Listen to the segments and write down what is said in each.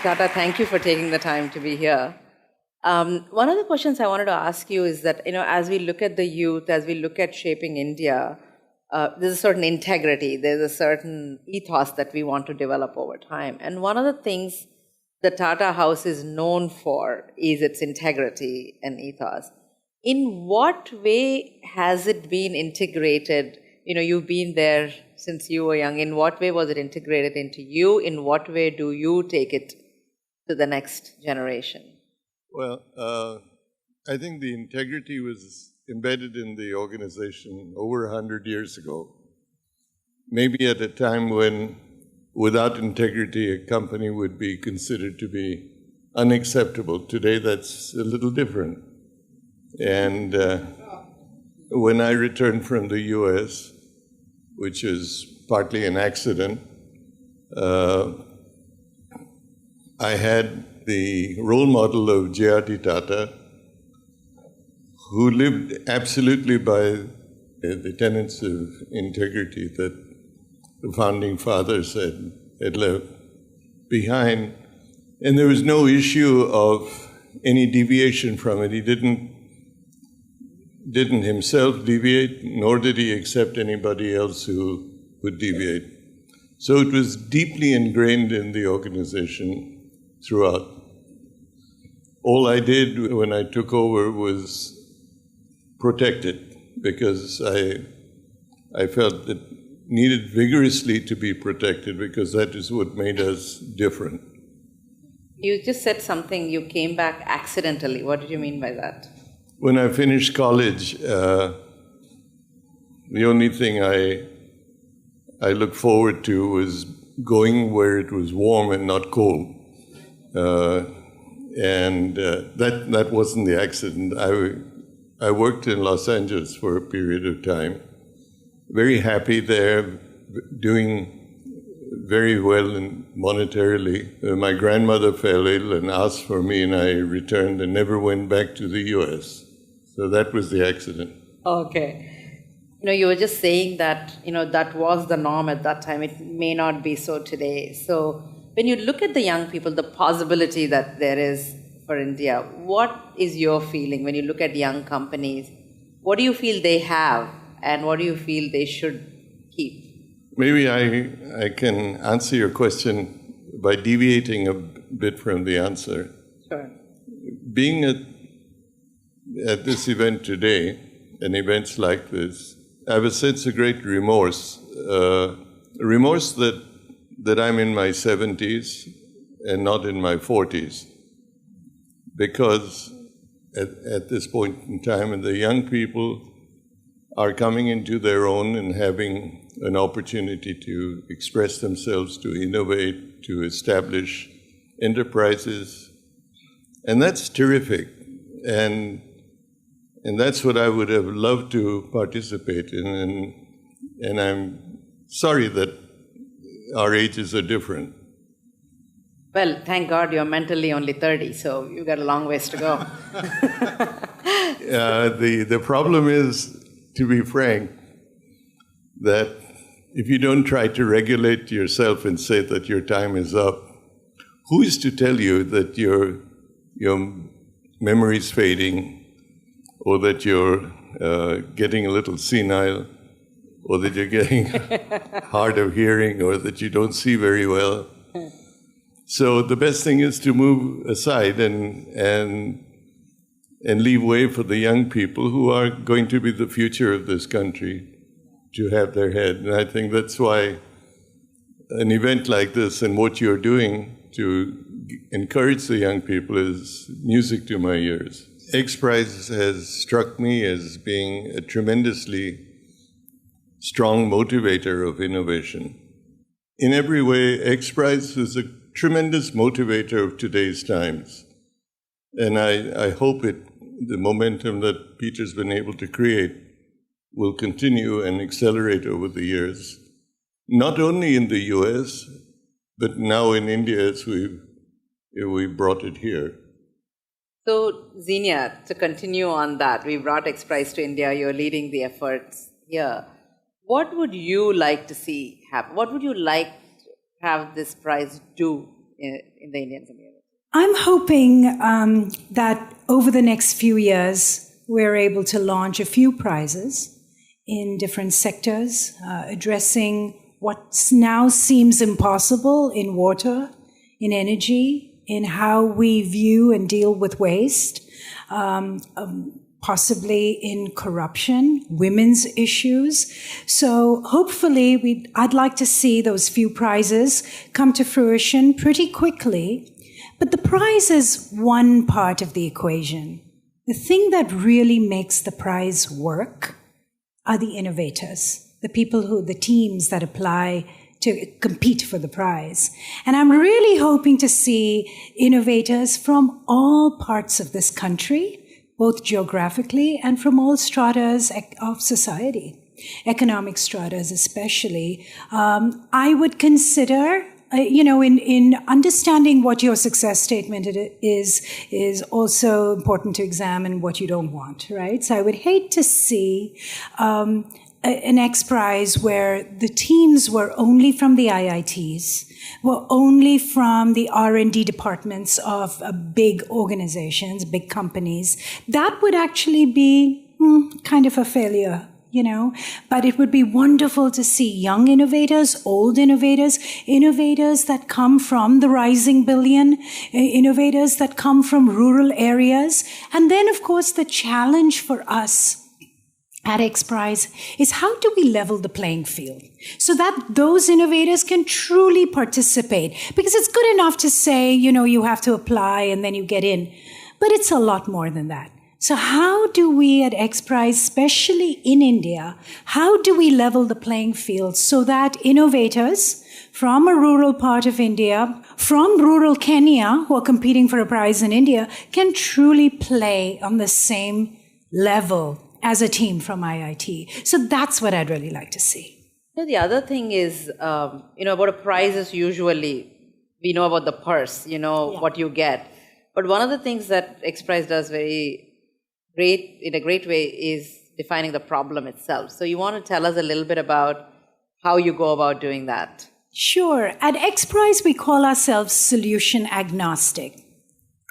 Dr. Tata, thank you for taking the time to be here. One of the questions I wanted to ask you is that, as we look at the youth, as we look at shaping India, there's a certain integrity, there's a certain ethos that we want to develop over time. And one of the things the Tata House is known for is its integrity and ethos. In what way has it been integrated? You've been there since you were young. In what way was it integrated into you? In what way do you take it to the next generation? Well, I think the integrity was embedded in the organization over 100 years ago. Maybe at a time when, without integrity, a company would be considered to be unacceptable. Today, that's a little different. And when I returned from the US, which is partly an accident, I had the role model of J.R.T. Tata, who lived absolutely by the tenets of integrity that the founding fathers had left behind. And there was no issue of any deviation from it. He didn't himself deviate, nor did he accept anybody else who would deviate. So it was deeply ingrained in the organization throughout. All I did when I took over was protect it, because I felt it needed vigorously to be protected, because that is what made us different. You just said something, you came back accidentally. What did you mean by that? When I finished college, the only thing I looked forward to was going where it was warm and not cold. And that wasn't the accident. I worked in Los Angeles for a period of time. Very happy there, doing very well monetarily. My grandmother fell ill and asked for me, and I returned and never went back to the US. So that was the accident. Okay. You were just saying that, that was the norm at that time. It may not be so today. So when you look at the young people, the possibility that there is for India, what is your feeling when you look at young companies? What do you feel they have, and what do you feel they should keep? Maybe I can answer your question by deviating a bit from the answer. Sure. Being at this event today, and events like this, I have a sense of great remorse. Remorse that I'm in my 70s and not in my 40s. Because at this point in time, and the young people are coming into their own and having an opportunity to express themselves, to innovate, to establish enterprises. And that's terrific. And that's what I would have loved to participate in. And I'm sorry that our ages are different. Well, thank God you're mentally only 30, so you've got a long ways to go. The problem is, to be frank, that if you don't try to regulate yourself and say that your time is up, who is to tell you that your memory's fading, or that you're getting a little senile, or that you're getting hard of hearing, or that you don't see very well? So the best thing is to move aside and leave way for the young people who are going to be the future of this country to have their head. And I think that's why an event like this and what you're doing to encourage the young people is music to my ears. X Prize has struck me as being a tremendously strong motivator of innovation. In every way, X Prize is a tremendous motivator of today's times. And I hope the momentum that Peter's been able to create will continue and accelerate over the years, not only in the US, but now in India as we brought it here. So, Xenia, to continue on that, we brought X Prize to India, you're leading the efforts here. What would you like to see happen? What would you like to have this prize do in the Indian community? I'm hoping that over the next few years, we're able to launch a few prizes in different sectors, addressing what now seems impossible in water, in energy, in how we view and deal with waste, possibly in corruption, women's issues. So hopefully I'd like to see those few prizes come to fruition pretty quickly. But the prize is one part of the equation. The thing that really makes the prize work are the innovators, the teams that apply to compete for the prize. And I'm really hoping to see innovators from all parts of this country, both geographically and from all stratas of society, economic stratas especially. I would consider, in understanding what your success statement is also important to examine what you don't want, right? So I would hate to see an X Prize where the teams were only from the IITs, were only from the R&D departments of big organizations, big companies. That would actually be kind of a failure, But it would be wonderful to see young innovators, old innovators, innovators that come from the rising billion, innovators that come from rural areas. And then, of course, the challenge for us at X Prize is how do we level the playing field so that those innovators can truly participate? Because it's good enough to say, you have to apply and then you get in, but it's a lot more than that. So how do we at X Prize, especially in India, how do we level the playing field so that innovators from a rural part of India, from rural Kenya, who are competing for a prize in India, can truly play on the same level as a team from IIT? So that's what I'd really like to see. The other thing is, about a prize is usually, we know about the purse, what you get. But one of the things that X Prize does in a great way is defining the problem itself. So you want to tell us a little bit about how you go about doing that? Sure. At X Prize, we call ourselves solution agnostic.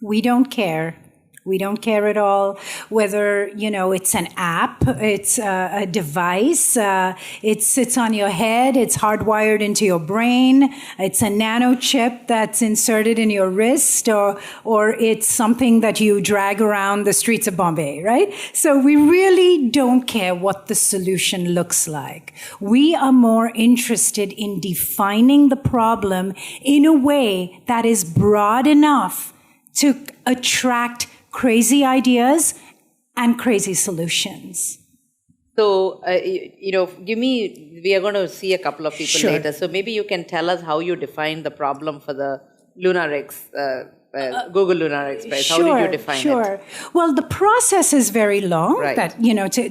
We don't care. We don't care at all whether, it's an app, it's a device, it sits on your head, it's hardwired into your brain, it's a nano chip that's inserted in your wrist, or it's something that you drag around the streets of Bombay, right? So we really don't care what the solution looks like. We are more interested in defining the problem in a way that is broad enough to attract crazy ideas and crazy solutions. So, we are going to see a couple of people later. So maybe you can tell us how you define the problem for the Lunar X, Google Lunar X Prize. How did you define it? Sure. Well, the process is very long, right, that,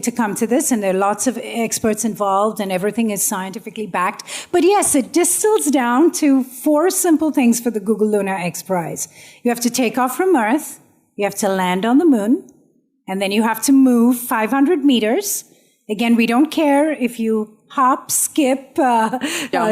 to come to this, and there are lots of experts involved, and everything is scientifically backed. But yes, it distills down to 4 simple things for the Google Lunar X Prize. You have to take off from Earth, you have to land on the moon, and then you have to move 500 meters. Again, we don't care if you hop, skip,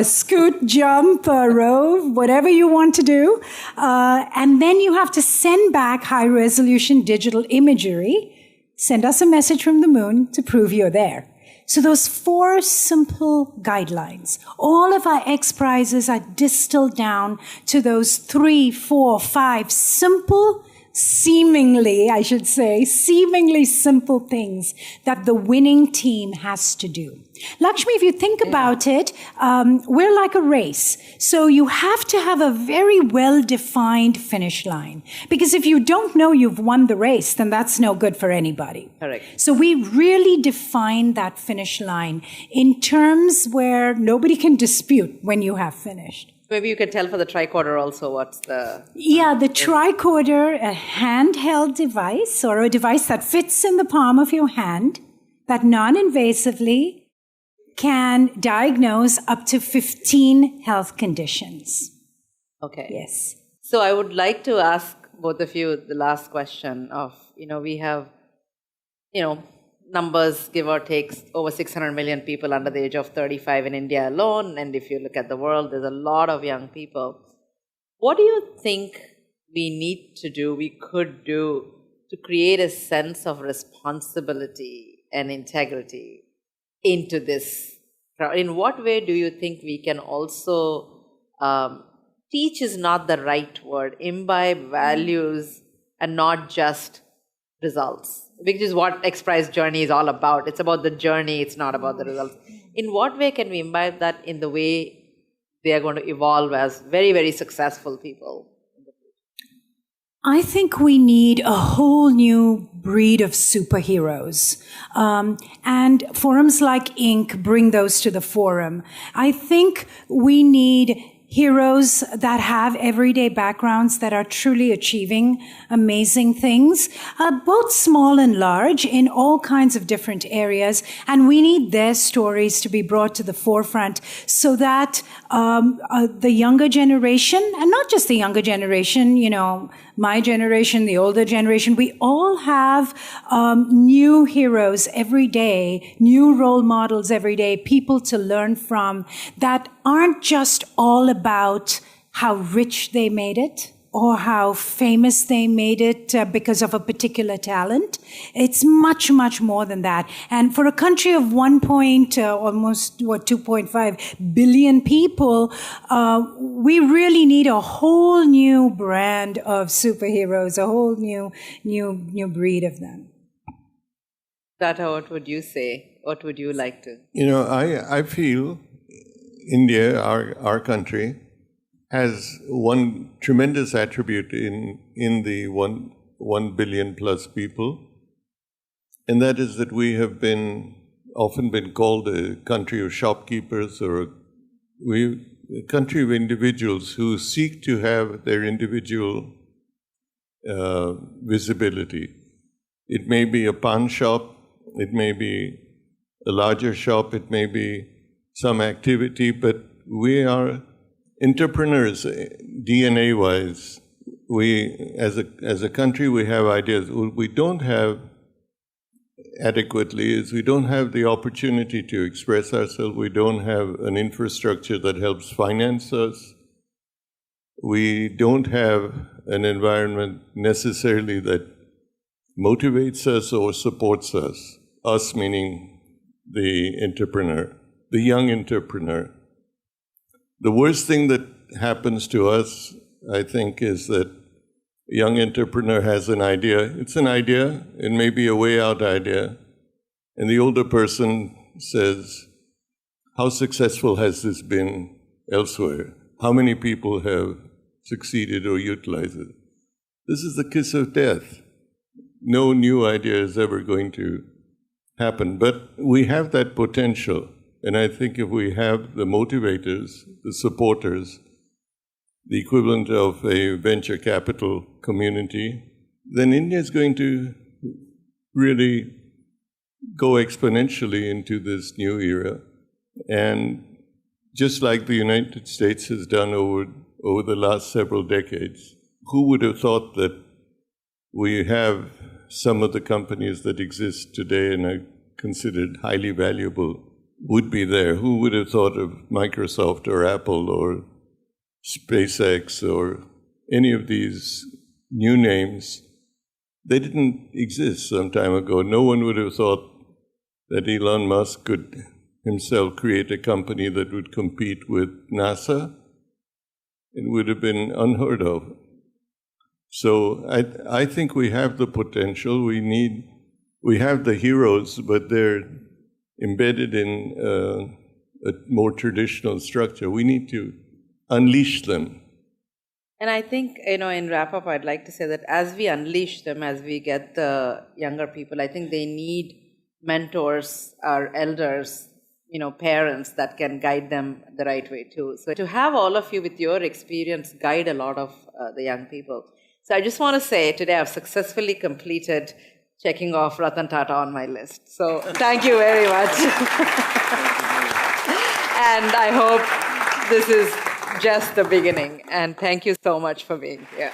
scoot, jump, rove, whatever you want to do. And then you have to send back high-resolution digital imagery, send us a message from the moon to prove you're there. So those 4 simple guidelines, all of our X Prizes are distilled down to those 3, 4, 5 simple, seemingly simple things that the winning team has to do. Lakshmi, if you think about it, we're like a race. So you have to have a very well-defined finish line. Because if you don't know you've won the race, then that's no good for anybody. Correct. So we really define that finish line in terms where nobody can dispute when you have finished. Maybe you can tell for the tricorder also what's the... Yeah, the tricorder, a handheld device or a device that fits in the palm of your hand that non-invasively can diagnose up to 15 health conditions. Okay. Yes. So I would like to ask both of you the last question of, we have, numbers, give or take, over 600 million people under the age of 35 in India alone. And if you look at the world, there's a lot of young people. What do you think we need to do, we could do, to create a sense of responsibility and integrity into this? In what way do you think we can also, teach is not the right word, imbibe values and not just results, which is what X-Prize journey is all about. It's about the journey, it's not about the results. In what way can we imbibe that in the way they are going to evolve as very, very successful people? I think we need a whole new breed of superheroes. And forums like Inc. bring those to the forum. I think we need heroes that have everyday backgrounds that are truly achieving amazing things, both small and large, in all kinds of different areas. And we need their stories to be brought to the forefront so that the younger generation, and not just the younger generation, you know, my generation, the older generation, we all have new heroes every day, new role models every day, people to learn from that aren't just all about how rich they made it or how famous they made it because of a particular talent. It's much, much more than that. And for a country of 2.5 billion people, we really need a whole new brand of superheroes, a whole new breed of them. Tata, what would you say? What would you like to? You know, I feel India, our country, has one tremendous attribute in the 1 billion plus people, and that is that we have often been called a country of shopkeepers, or a country of individuals who seek to have their individual visibility. It may be a pawn shop, it may be a larger shop, it may be some activity, but we are entrepreneurs, DNA-wise. We, as a country, we have ideas. What we don't have adequately is we don't have the opportunity to express ourselves. We don't have an infrastructure that helps finance us. We don't have an environment necessarily that motivates us or supports us. Us meaning the entrepreneur, the young entrepreneur. The worst thing that happens to us, I think, is that a young entrepreneur has an idea. It's an idea, it may be a way out idea, and the older person says, how successful has this been elsewhere? How many people have succeeded or utilized it? This is the kiss of death. No new idea is ever going to happen, but we have that potential. And I think if we have the motivators, the supporters, the equivalent of a venture capital community, then India is going to really go exponentially into this new era. And just like the United States has done over the last several decades, who would have thought that we have some of the companies that exist today and are considered highly valuable would be there? Who would have thought of Microsoft or Apple or SpaceX or any of these new names? They didn't exist some time ago. No one would have thought that Elon Musk could himself create a company that would compete with NASA. It would have been unheard of. So I think we have the potential. We have the heroes, but they're embedded in a more traditional structure. We need to unleash them. And I think, in wrap-up, I'd like to say that as we unleash them, as we get the younger people, I think they need mentors or elders, parents that can guide them the right way too. So to have all of you with your experience guide a lot of the young people. So I just want to say today I've successfully completed checking off Ratan Tata on my list. So thank you very much. And I hope this is just the beginning. And thank you so much for being here.